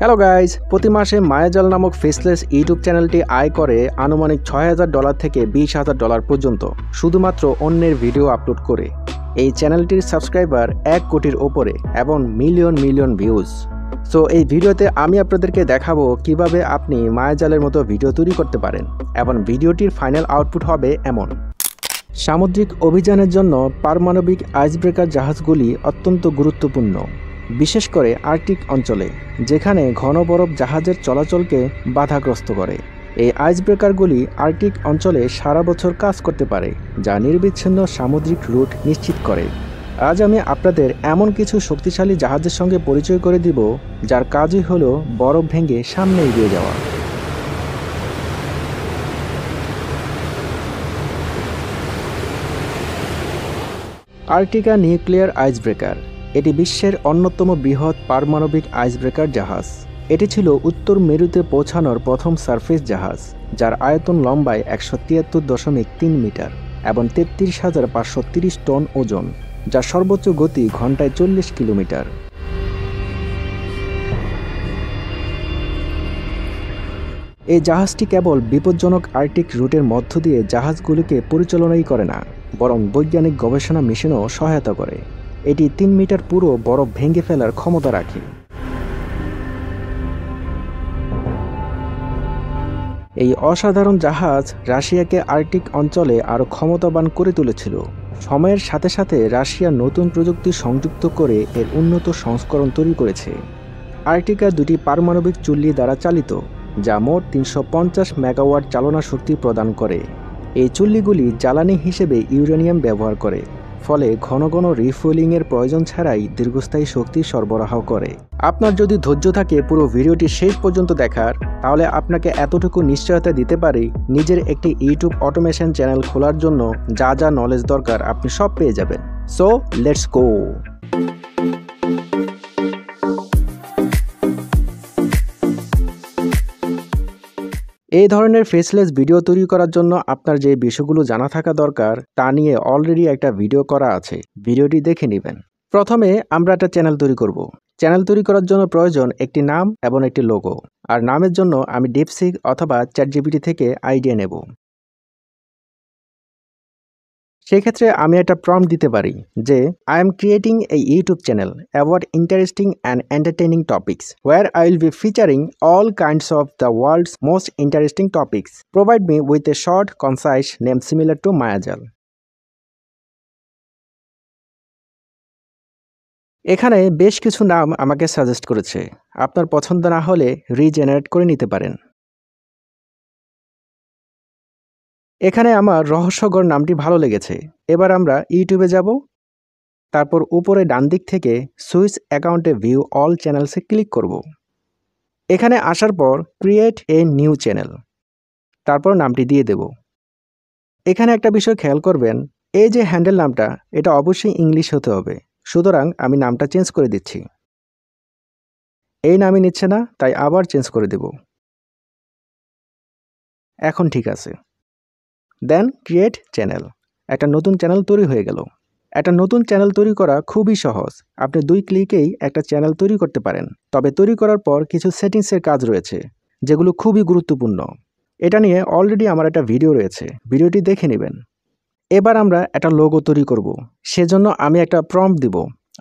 Hello guys, প্রতি মাসে মায়াজাল নামক ফেসলেস ইউটিউব চ্যানেলটি আয় করে আনুমানিক $6,000 থেকে $20,000 পর্যন্ত শুধুমাত্র অন্যের ভিডিও আপলোড করে। এই চ্যানেলটির সাবস্ক্রাইবার 1 কোটির ওপরে এবং মিলিয়ন মিলিয়ন ভিউজ। সো এই ভিডিওতে আমি আপনাদেরকে দেখাবো কিভাবে আপনি মায়াজালের মতো ভিডিও তৈরি করতে পারেন এবং ভিডিওটির ফাইনাল আউটপুট হবে এমন। সামুদ্রিক অভিযানের জন্য পারমাণবিক আইসব্রেকার জাহাজগুলি অত্যন্ত গুরুত্বপূর্ণ, বিশেষ করে আর্কটিক অঞ্চলে, যেখানে ঘন বরফ জাহাজের চলাচলকে বাধাগ্রস্ত করে। এই আইসব্রেকারগুলি আর্কটিক অঞ্চলে সারা বছর কাজ করতে পারে, যা নিরবিচ্ছিন্ন সামুদ্রিক রুট নিশ্চিত করে। আজ আমি আপনাদের এমন কিছু শক্তিশালী জাহাজের সঙ্গে পরিচয় করে দিব, যার কাজই হলো বরফ ভেঙে সামনে এগিয়ে যাওয়া। আর্কটিকা নিউক্লিয়ার আইসব্রেকার এটি বিশ্বের অন্যতম বৃহৎ পারমাণবিক আইসব্রেকার জাহাজ। এটি ছিল উত্তর মেরুতে পৌঁছানোর প্রথম সারফেস জাহাজ, যার আয়তন লম্বায় 173.3 মিটার এবং 33,530 টন ওজন, যার সর্বোচ্চ গতি ঘন্টায় 40 কিলোমিটার। এই জাহাজটি কেবল বিপজ্জনক আর্কটিক রুটের মধ্য দিয়ে জাহাজগুলিকে পরিচালনাই করে না, বরং বৈজ্ঞানিক গবেষণা মিশনও সহায়তা করে। এটি 3 মিটার পুরো বরফ ভেঙে ফেলার ক্ষমতা রাখে। এই অসাধারণ জাহাজ রাশিয়াকে আর্কটিক অঞ্চলে আরও ক্ষমতাবান করে তুলেছিল। সময়ের সাথে সাথে রাশিয়া নতুন প্রযুক্তি সংযুক্ত করে এর উন্নত সংস্করণ তৈরি করেছে। আর্কটিকা দুটি পারমাণবিক চুল্লি দ্বারা চালিত, যা মোট 350 মেগাওয়াট চালনা শক্তি প্রদান করে। এই চুল্লিগুলি জ্বালানি হিসেবে ইউরেনিয়াম ব্যবহার করে, ফলে ঘন ঘন রিফুয়েলিংয়ের প্রয়োজন ছাড়াই দীর্ঘস্থায়ী শক্তি সরবরাহ করে। আপনার যদি ধৈর্য থাকে পুরো ভিডিওটি শেষ পর্যন্ত দেখার, তাহলে আপনাকে এতটুকু নিশ্চয়তা দিতে পারি, নিজের একটি ইউটিউব অটোমেশন চ্যানেল খোলার জন্য যা যা নলেজ দরকার আপনি সব পেয়ে যাবেন। So let's go. এই ধরনের ফেসলেস ভিডিও তৈরি করার জন্য আপনার যে বিষয়গুলো জানা থাকা দরকার তা নিয়ে অলরেডি একটা ভিডিও করা আছে, ভিডিওটি দেখে নেবেন। প্রথমে আমরা একটা চ্যানেল তৈরি করব। চ্যানেল তৈরি করার জন্য প্রয়োজন একটি নাম এবং একটি লোগো। আর নামের জন্য আমি ডিপসিক অথবা চ্যাটজিপিটি থেকে আইডিয়া নেব। সেক্ষেত্রে আমি একটা প্রম্পট দিতে পারি যে I am creating a YouTube channel about interesting and entertaining topics where I will be featuring all kinds of the world's most interesting topics. Provide me with a short, concise name similar to Mayajal. এখানে বেশ কিছু নাম আমাকে suggest করেছে। আপনার পছন্দ না হলে রিজেনারেট করে নিতে পারেন। এখানে আমার রহস্যগড় নামটি ভালো লেগেছে। এবার আমরা ইউটিউবে যাব। তারপর উপরে ডান দিক থেকে সুইচ অ্যাকাউন্টে ভিউ অল চ্যানেলসে ক্লিক করব। এখানে আসার পর ক্রিয়েট এ নিউ চ্যানেল, তারপর নামটি দিয়ে দেব। এখানে একটা বিষয় খেয়াল করবেন, এই যে হ্যান্ডেল নামটা, এটা অবশ্যই ইংলিশ হতে হবে। সুতরাং আমি নামটা চেঞ্জ করে দিচ্ছি। এই নামই নিচ্ছে না, তাই আবার চেঞ্জ করে দেব। এখন ঠিক আছে। দেন ক্রিয়েট চ্যানেল। একটা নতুন চ্যানেল তৈরি হয়ে গেল। একটা নতুন চ্যানেল তৈরি করা খুবই সহজ। আপনি 2 ক্লিকেই একটা চ্যানেল তৈরি করতে পারেন। তবে তৈরি করার পর কিছু সেটিংসের কাজ রয়েছে, যেগুলো খুবই গুরুত্বপূর্ণ। এটা নিয়ে অলরেডি আমার একটা ভিডিও রয়েছে, ভিডিওটি দেখে নেবেন। এবার আমরা একটা লোগো তৈরি করব। সেজন্য আমি একটা প্রম্পট দিব,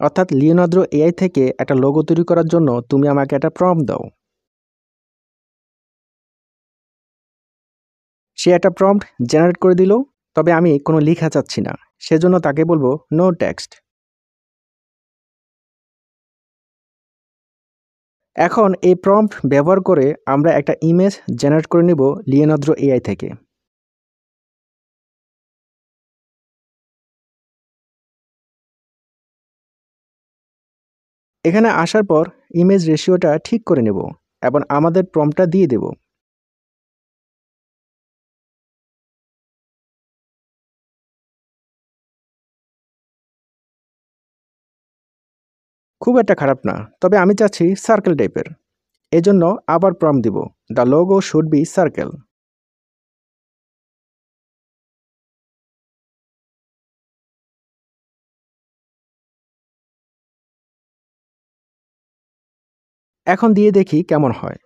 অর্থাৎ লিওনার্দো এআই থেকে একটা লোগো তৈরি করার জন্য তুমি আমাকে একটা প্রম্পট দাও। সে একটা প্রম্পট জেনারেট করে দিল, তবে আমি কোনো লেখা চাচ্ছি না, সেজন্য তাকে বলবো নো টেক্সট। এখন এই প্রম্পট ব্যবহার করে আমরা একটা ইমেজ জেনারেট করে নেব লিওনার্দো এআই থেকে। এখানে আসার পর ইমেজ রেশিওটা ঠিক করে নেব এবং আমাদের প্রম্পটটা দিয়ে দেব। খুব একটা খারাপ না, তবে আমি চাচ্ছি সার্কেল টাইপের। এজন্য আবার প্রম্পট দিব, the logo should be circle. এখন দিয়ে দেখি কেমন হয়।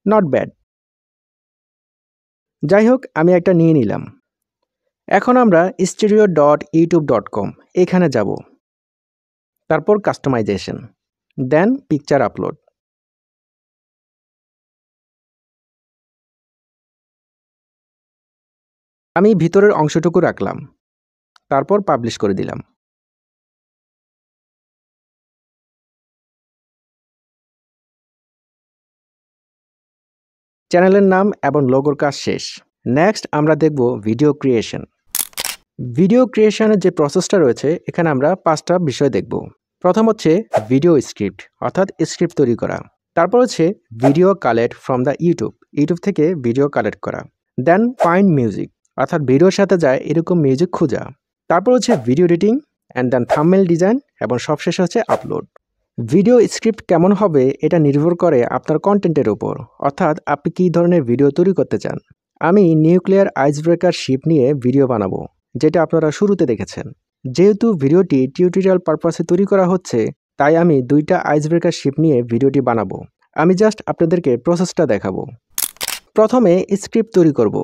Not bad. যাই হোক, আমি একটা নিয়ে নিলাম। এখন আমরা stereo.youtube.com এখানে যাব। তারপর কাস্টমাইজেশন, দেন পিকচার আপলোড। আমি ভিতরের অংশটুকু রাখলাম, তারপর পাবলিশ করে দিলাম। চ্যানেলের নাম এবং লোগোর কাজ শেষ। নেক্সট আমরা দেখব ভিডিও ক্রিয়েশন। ভিডিও ক্রিয়েশনের যে প্রসেসটা রয়েছে, এখানে আমরা 5টা বিষয় দেখব। প্রথম হচ্ছে ভিডিও স্ক্রিপ্ট, অর্থাৎ স্ক্রিপ্ট তৈরি করা। তারপর হচ্ছে video collect from the YouTube থেকে ভিডিও কালেক্ট করা। দেন ফাইন্ড মিউজিক, অর্থাৎ ভিডিওর সাথে যায় এরকম মিউজিক খোঁজা। তারপর হচ্ছে video editing and then thumbnail design, এবং সবশেষে হচ্ছে আপলোড। ভিডিও স্ক্রিপ্ট কেমন হবে এটা নির্ভর করে আপনার কন্টেন্টের উপর, অর্থাৎ আপনি কী ধরনের ভিডিও তৈরি করতে চান। আমি নিউক্লিয়ার আইস ব্রেকার শিপ নিয়ে ভিডিও বানাবো, যেটা আপনারা শুরুতে দেখেছেন। যেহেতু ভিডিওটি টিউটোরিয়াল পারপাসে তৈরি করা হচ্ছে, তাই আমি 2টা আইস ব্রেকার শিপ নিয়ে ভিডিওটি বানাবো। আমি জাস্ট আপনাদেরকে প্রসেসটা দেখাবো। প্রথমে স্ক্রিপ্ট তৈরি করব,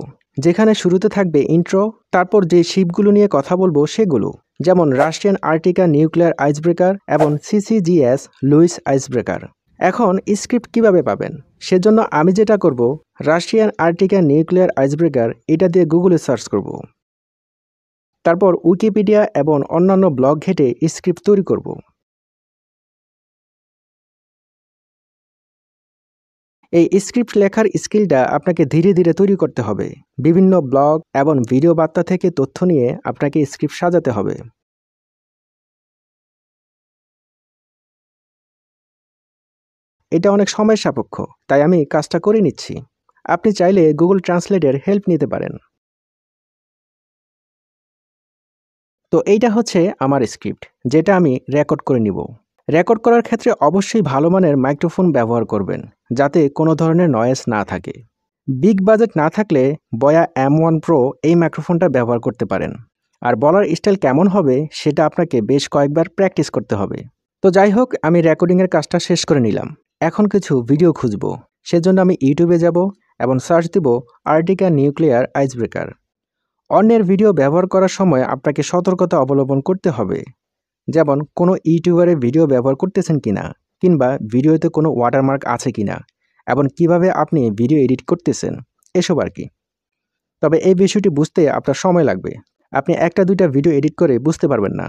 যেখানে শুরুতে থাকবে ইন্ট্রো, তারপর যে শিপগুলো নিয়ে কথা বলবো সেগুলো, যেমন রাশিয়ান আর্টিকা নিউক্লিয়ার আইসব্রেকার এবং সিসিজিএস লুইস আইসব্রেকার। এখন স্ক্রিপ্ট কিভাবে পাবেন, সেজন্য আমি যেটা করব, রাশিয়ান আর্টিকা নিউক্লিয়ার আইসব্রেকার এটা দিয়ে গুগলে সার্চ করব। তারপর উইকিপিডিয়া এবং অন্যান্য ব্লগ ঘেঁটে স্ক্রিপ্ট তৈরি করব। এই স্ক্রিপ্ট লেখার স্কিলটা আপনাকে ধীরে ধীরে তৈরি করতে হবে। বিভিন্ন ব্লগ এবং ভিডিও বার্তা থেকে তথ্য নিয়ে আপনাকে স্ক্রিপ্ট সাজাতে হবে। এটা অনেক সময় সাপেক্ষ, তাই আমি কাজটা করে নিচ্ছি। আপনি চাইলে গুগল ট্রান্সলেটের হেল্প নিতে পারেন। তো এইটা হচ্ছে আমার স্ক্রিপ্ট, যেটা আমি রেকর্ড করে নিব। রেকর্ড করার ক্ষেত্রে অবশ্যই ভালো মানের মাইক্রোফোন ব্যবহার করবেন, যাতে কোনো ধরনের নয়েজ না থাকে। বিগ বাজেট না থাকলে বয়া M1 Pro এই মাইক্রোফোনটা ব্যবহার করতে পারেন। আর বলার স্টাইল কেমন হবে সেটা আপনাকে বেশ কয়েকবার প্র্যাকটিস করতে হবে। তো যাই হোক, আমি রেকর্ডিংয়ের কাজটা শেষ করে নিলাম। এখন কিছু ভিডিও খুঁজব। সেজন্য আমি ইউটিউবে যাব এবং সার্চ দিব আর্টিকা নিউক্লিয়ার আইসব্রেকার। অন্যের ভিডিও ব্যবহার করার সময় আপনাকে সতর্কতা অবলম্বন করতে হবে, যেমন কোনো ইউটিউবারের ভিডিও ব্যবহার করতেছেন কিনা, কিংবা ভিডিওতে কোনো ওয়াটারমার্ক আছে কিনা, এবং কিভাবে আপনি ভিডিও এডিট করতেছেন, এসব আর কি। তবে এই বিষয়টি বুঝতে আপনার সময় লাগবে। আপনি একটা দুইটা ভিডিও এডিট করে বুঝতে পারবেন না।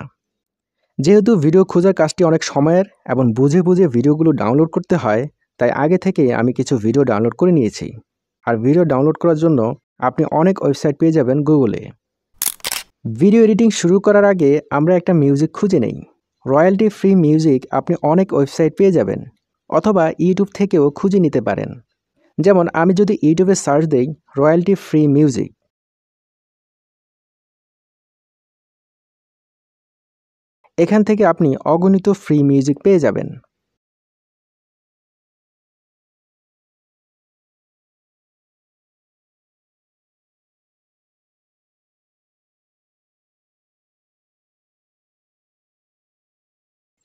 যেহেতু ভিডিও খোঁজার কাজটি অনেক সময়ের এবং বুঝে বুঝে ভিডিওগুলো ডাউনলোড করতে হয়, তাই আগে থেকেই আমি কিছু ভিডিও ডাউনলোড করে নিয়েছি। আর ভিডিও ডাউনলোড করার জন্য আপনি অনেক ওয়েবসাইট পেয়ে যাবেন গুগলে। ভিডিও এডিটিং শুরু করার আগে আমরা একটা মিউজিক খুঁজে নেই। রয়্যালটি ফ্রি মিউজিক আপনি অনেক ওয়েবসাইট পেয়ে যাবেন, অথবা ইউটিউব থেকেও খুঁজে নিতে পারেন। যেমন আমি যদি ইউটিউবে সার্চ দেই রয়্যালটি ফ্রি মিউজিক, এখান থেকে আপনি অগণিত ফ্রি মিউজিক পেয়ে যাবেন।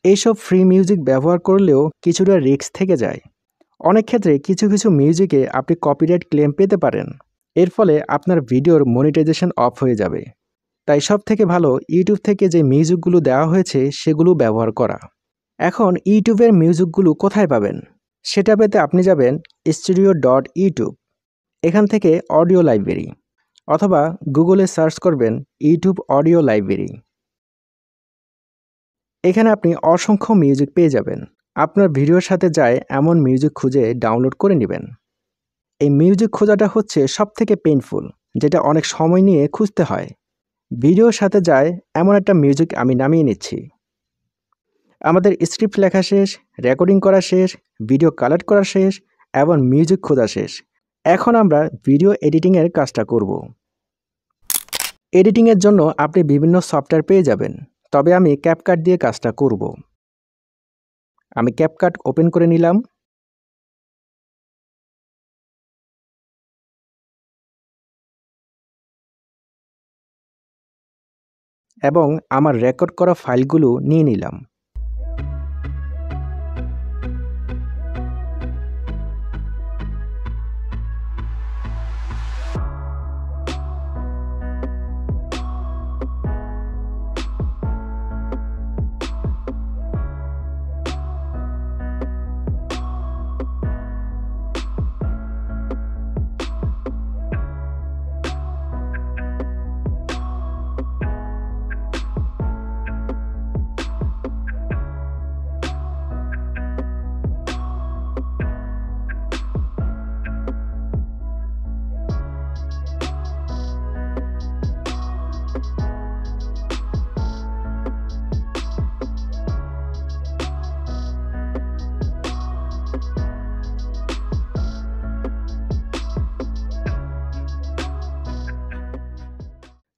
এইসব ফ্রি মিউজিক ব্যবহার করলেও কিছুটা রিস্ক থেকে যায়। অনেক ক্ষেত্রে কিছু কিছু মিউজিকে আপনি কপিরাইট ক্লেম পেতে পারেন। এর ফলে আপনার ভিডিওর মনিটাইজেশন অফ হয়ে যাবে। তাই সব থেকে ভালো ইউটিউব থেকে যে মিউজিকগুলো দেওয়া হয়েছে সেগুলো ব্যবহার করা। এখন ইউটিউবের মিউজিকগুলো কোথায় পাবেন, সেটা পেতে আপনি যাবেন studio.youtube, এখান থেকে অডিও লাইব্রেরি, অথবা গুগলে সার্চ করবেন ইউটিউব অডিও লাইব্রেরি। এখানে আপনি অসংখ্য মিউজিক পেয়ে যাবেন। আপনার ভিডিওর সাথে যায় এমন মিউজিক খুঁজে ডাউনলোড করে নেবেন। এই মিউজিক খোঁজাটা হচ্ছে সবথেকে পেইনফুল, যেটা অনেক সময় নিয়ে খুঁজতে হয়। ভিডিওর সাথে যায় এমন একটা মিউজিক আমি নামিয়ে নিচ্ছি। আমাদের স্ক্রিপ্ট লেখা শেষ, রেকর্ডিং করা শেষ, ভিডিও কালেক্ট করা শেষ, এবং মিউজিক খোঁজা শেষ। এখন আমরা ভিডিও এডিটিংয়ের কাজটা করব। এডিটিংয়ের জন্য আপনি বিভিন্ন সফটওয়্যার পেয়ে যাবেন, তবে আমি ক্যাপকাট দিয়ে কাজটা করব। আমি ক্যাপকাট ওপেন করে নিলাম। এবং আমার রেকর্ড করা ফাইলগুলো নিয়ে নিলাম।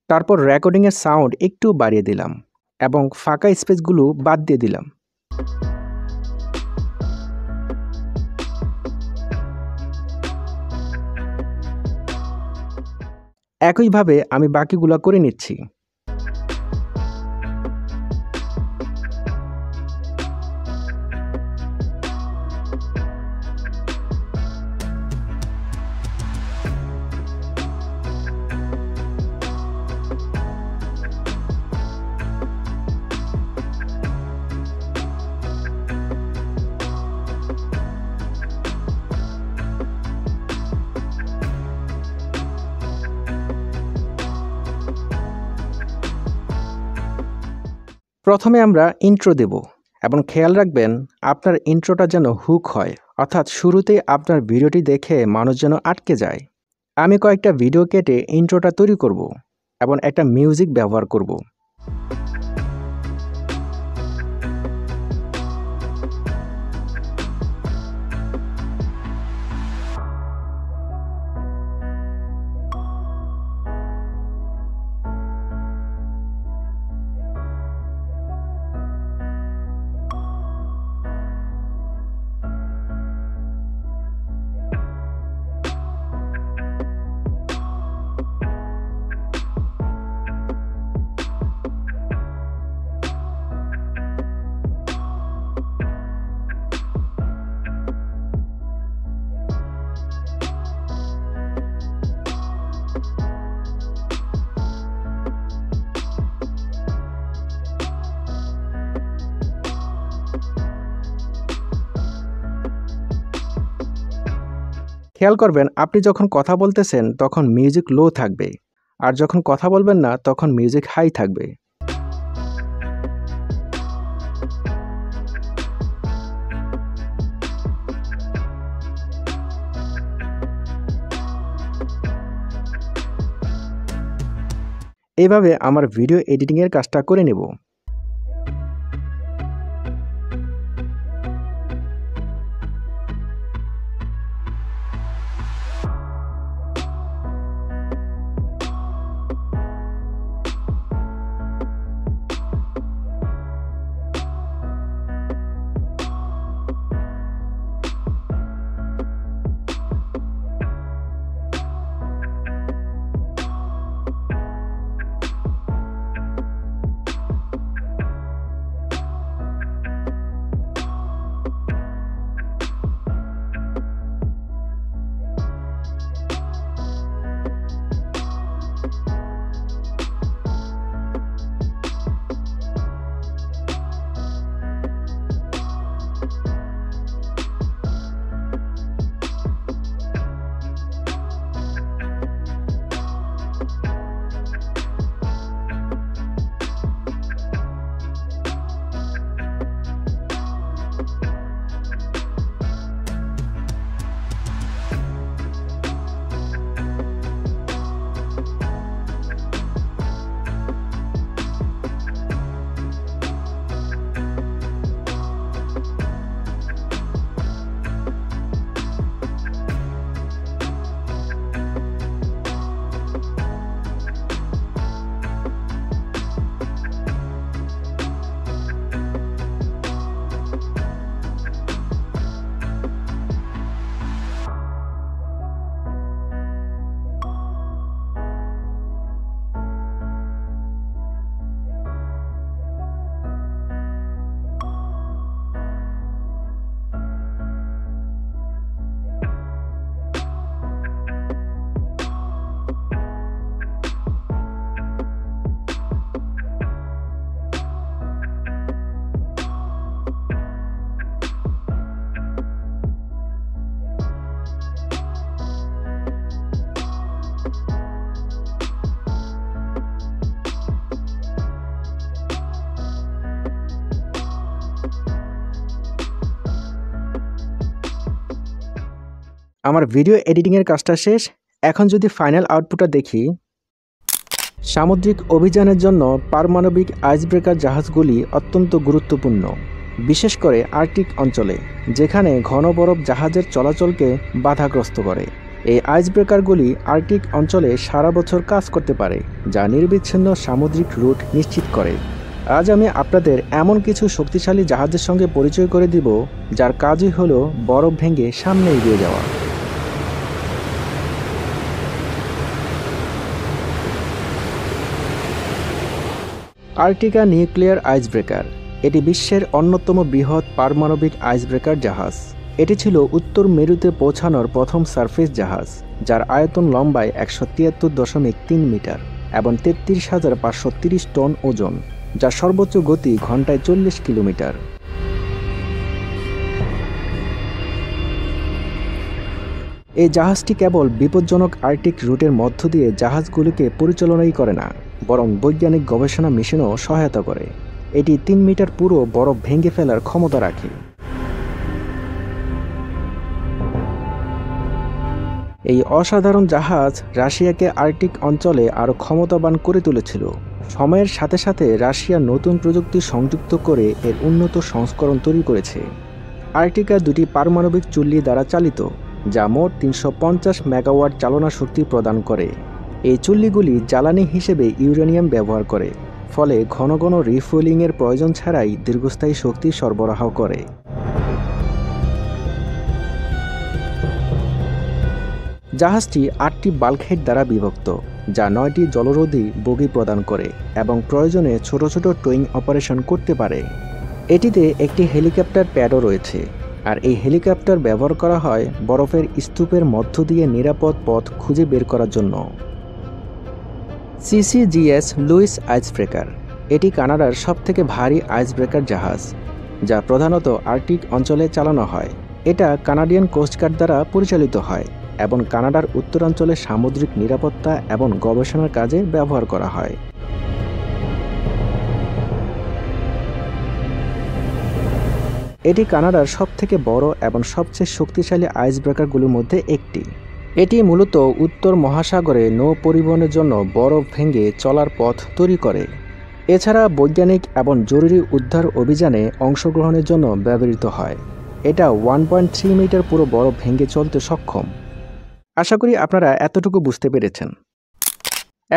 তারপর রেকর্ডিংয়ের সাউন্ড একটু বাড়িয়ে দিলাম এবং ফাঁকা স্পেসগুলো বাদ দিয়ে দিলাম। একইভাবে আমি বাকিগুলো করে নিচ্ছি। প্রথমে আমরা ইন্ট্রো দেব এবং খেয়াল রাখবেন আপনার ইন্ট্রোটা যেন হুক হয়, অর্থাৎ শুরুতেই আপনার ভিডিওটি দেখে মানুষ যেন আটকে যায়। আমি কয়েকটা ভিডিও কেটে ইন্ট্রোটা তৈরি করব এবং একটা মিউজিক ব্যবহার করব। খেয়াল করবেন আপনি যখন কথা বলতেছেন তখন মিউজিক লো থাকবে, আর যখন কথা বলবেন না তখন মিউজিক হাই থাকবে। এইভাবে আমার ভিডিও এডিটিংয়ের কাজটা করে নেব। আমার ভিডিও এডিটিংয়ের কাজটা শেষ। এখন যদি ফাইনাল আউটপুটটা দেখি, সামুদ্রিক অভিযানের জন্য পারমাণবিক আইসব্রেকার জাহাজগুলি অত্যন্ত গুরুত্বপূর্ণ, বিশেষ করে আর্কটিক অঞ্চলে, যেখানে ঘন বরফ জাহাজের চলাচলকে বাধাগ্রস্ত করে। এই আইসব্রেকারগুলি আর্কটিক অঞ্চলে সারা বছর কাজ করতে পারে, যা নিরবিচ্ছিন্ন সামুদ্রিক রুট নিশ্চিত করে। আজ আমি আপনাদের এমন কিছু শক্তিশালী জাহাজের সঙ্গে পরিচয় করে দিব, যার কাজই হলো বরফ ভেঙে সামনে এগিয়ে যাওয়া। আর্কটিকা নিউক্লিয়ার আইসব্রেকার। এটি বিশ্বের অন্যতম বৃহৎ পারমাণবিক আইসব্রেকার জাহাজ। এটি ছিল উত্তর মেরুতে পৌঁছানোর প্রথম সারফেস জাহাজ, যার আয়তন লম্বায় 173.3 মিটার এবং 33,530 টন ওজন, যার সর্বোচ্চ গতি ঘন্টায় 40 কিলোমিটার। এই জাহাজটি কেবল বিপজ্জনক আর্কটিক রুটের মধ্য দিয়ে জাহাজগুলিকে পরিচালনাই করে না, বরং বৈজ্ঞানিক গবেষণা মিশনও সহায়তা করে। এটি 3 মিটার পুরো বরফ ভেঙে ফেলার ক্ষমতা রাখে। এই অসাধারণ জাহাজ রাশিয়াকে আর্কটিক অঞ্চলে আরও ক্ষমতাবান করে তুলেছিল। সময়ের সাথে সাথে রাশিয়া নতুন প্রযুক্তি সংযুক্ত করে এর উন্নত সংস্করণ তৈরি করেছে। আর্কটিকা দুটি পারমাণবিক চুল্লি দ্বারা চালিত, যা মোট 350 মেগাওয়াট চালনা শক্তি প্রদান করে। এই চুল্লিগুলি জ্বালানি হিসেবে ইউরেনিয়াম ব্যবহার করে, ফলে ঘন ঘন রিফুয়েলিংয়ের প্রয়োজন ছাড়াই দীর্ঘস্থায়ী শক্তি সরবরাহ করে। জাহাজটি 8টি বাল্কহেড দ্বারা বিভক্ত, যা 9টি জলরোধী বগি প্রদান করে এবং প্রয়োজনে ছোট ছোট টোয়িং অপারেশন করতে পারে। এটিতে একটি হেলিকপ্টার প্যাডও রয়েছে, আর এই হেলিকপ্টার ব্যবহার করা হয় বরফের স্তূপের মধ্য দিয়ে নিরাপদ পথ খুঁজে বের করার জন্য। সিসিজিএস লুইস আইসব্রেকার। এটি কানাডার সবথেকে ভারী আইসব্রেকার জাহাজ, যা প্রধানত আর্কটিক অঞ্চলে চালানো হয়। এটা কানাডিয়ান কোস্টগার্ড দ্বারা পরিচালিত হয় এবং কানাডার উত্তরাঞ্চলে সামুদ্রিক নিরাপত্তা এবং গবেষণার কাজে ব্যবহার করা হয়। এটি কানাডার সবথেকে বড় এবং সবচেয়ে শক্তিশালী আইসব্রেকারগুলোর মধ্যে একটি। এটি মূলত উত্তর মহাসাগরে নৌ পরিবহনের জন্য বরফ ভেঙে চলার পথ তৈরি করে। এছাড়া বৈজ্ঞানিক এবং জরুরি উদ্ধার অভিযানে অংশগ্রহণের জন্য ব্যবহৃত হয়। এটা 1.3 মিটার পুরো বরফ ভেঙে চলতে সক্ষম। আশা করি আপনারা এতটুকু বুঝতে পেরেছেন।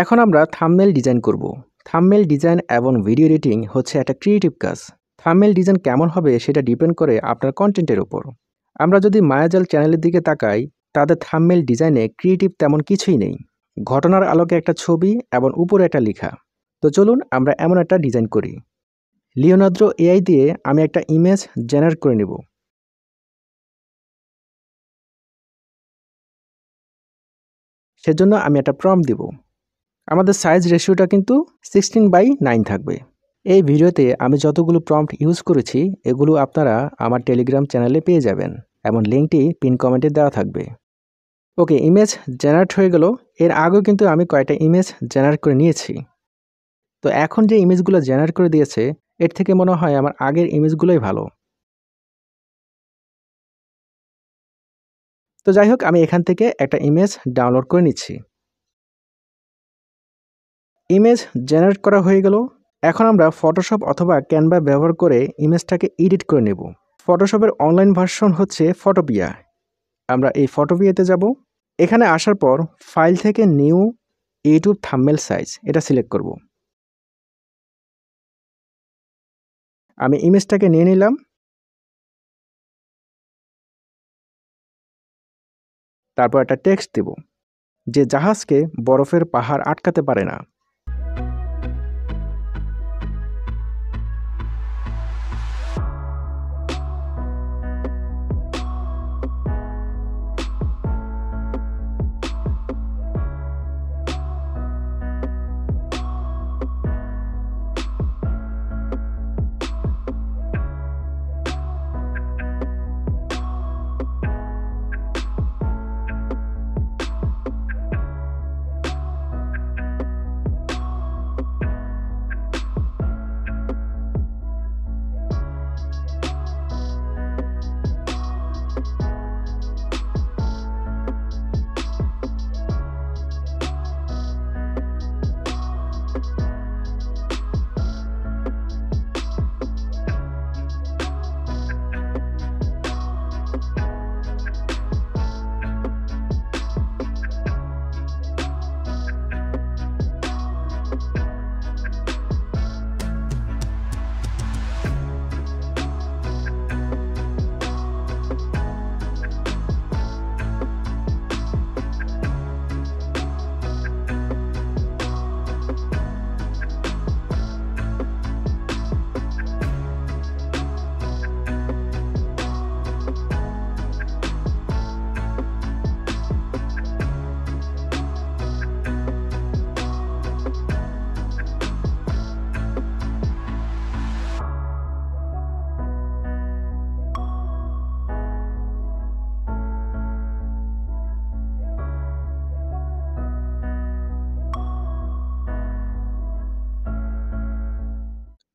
এখন আমরা থাম্বনেল ডিজাইন করব। থাম্বনেল ডিজাইন এবং ভিডিও এডিটিং হচ্ছে একটা ক্রিয়েটিভ কাজ। থাম্বনেল ডিজাইন কেমন হবে সেটা ডিপেন্ড করে আপনার কন্টেন্টের উপর। আমরা যদি মায়াজাল চ্যানেলের দিকে তাকাই, তাদের থাম্বনেল ডিজাইনে ক্রিয়েটিভ তেমন কিছুই নেই। ঘটনার আলোকে একটা ছবি এবং উপরে একটা লেখা। তো চলুন আমরা এমন একটা ডিজাইন করি। লিওনার্দো এআই দিয়ে আমি একটা ইমেজ জেনারেট করে নেব। সেজন্য আমি একটা প্রম্পট দিব। আমাদের সাইজ রেশিওটা কিন্তু 16:9 থাকবে। এই ভিডিওতে আমি যতগুলো প্রম্পট ইউজ করেছি, এগুলো আপনারা আমার টেলিগ্রাম চ্যানেলে পেয়ে যাবেন এবং লিঙ্কটি পিন কমেন্টে দেওয়া থাকবে। ওকে, ইমেজ জেনারেট হয়ে গেল। এর আগেও কিন্তু আমি কয়েকটা ইমেজ জেনারেট করে নিয়েছি। তো এখন যে ইমেজগুলো জেনারেট করে দিয়েছে, এর থেকে মনে হয় আমার আগের ইমেজগুলোই ভালো। তো যাই হোক, আমি এখান থেকে একটা ইমেজ ডাউনলোড করে নিচ্ছি। ইমেজ জেনারেট করা হয়ে গেল। এখন আমরা ফটোশপ অথবা ক্যানভা ব্যবহার করে ইমেজটাকে এডিট করে নেব। ফটোশপের অনলাইন ভার্সন হচ্ছে ফটোপিয়া। আমরা এই ফটোপিয়াতে যাব। এখানে আসার পর ফাইল থেকে নিউ ইউটিউব থাম্বনেল সাইজ এটা সিলেক্ট করব। আমি ইমেজটাকে নিয়ে নিলাম। তারপর একটা টেক্সট দেব, যে জাহাজকে বরফের পাহাড় আটকাতে পারে না।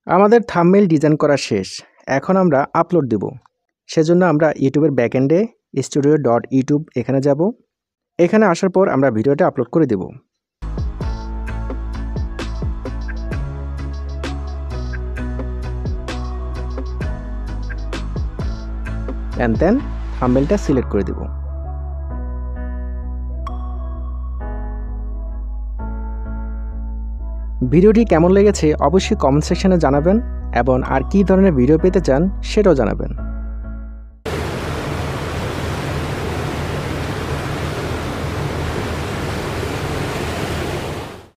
আমাদের থাম্বনেল ডিজাইন করা শেষ। এখন আমরা আপলোড দেব। সেজন্য আমরা ইউটিউবের ব্যাকএন্ডে studio.youtube এখানে যাব। এখানে আসার পর আমরা ভিডিওটা আপলোড করে দেব। অ্যান্ড দেন থাম্বনেলটা সিলেক্ট করে দেব। ভিডিওটি কেমন লেগেছে অবশ্যই কমেন্ট সেকশনে জানাবেন এবং আর কী ধরনের ভিডিও পেতে চান সেটাও জানাবেন।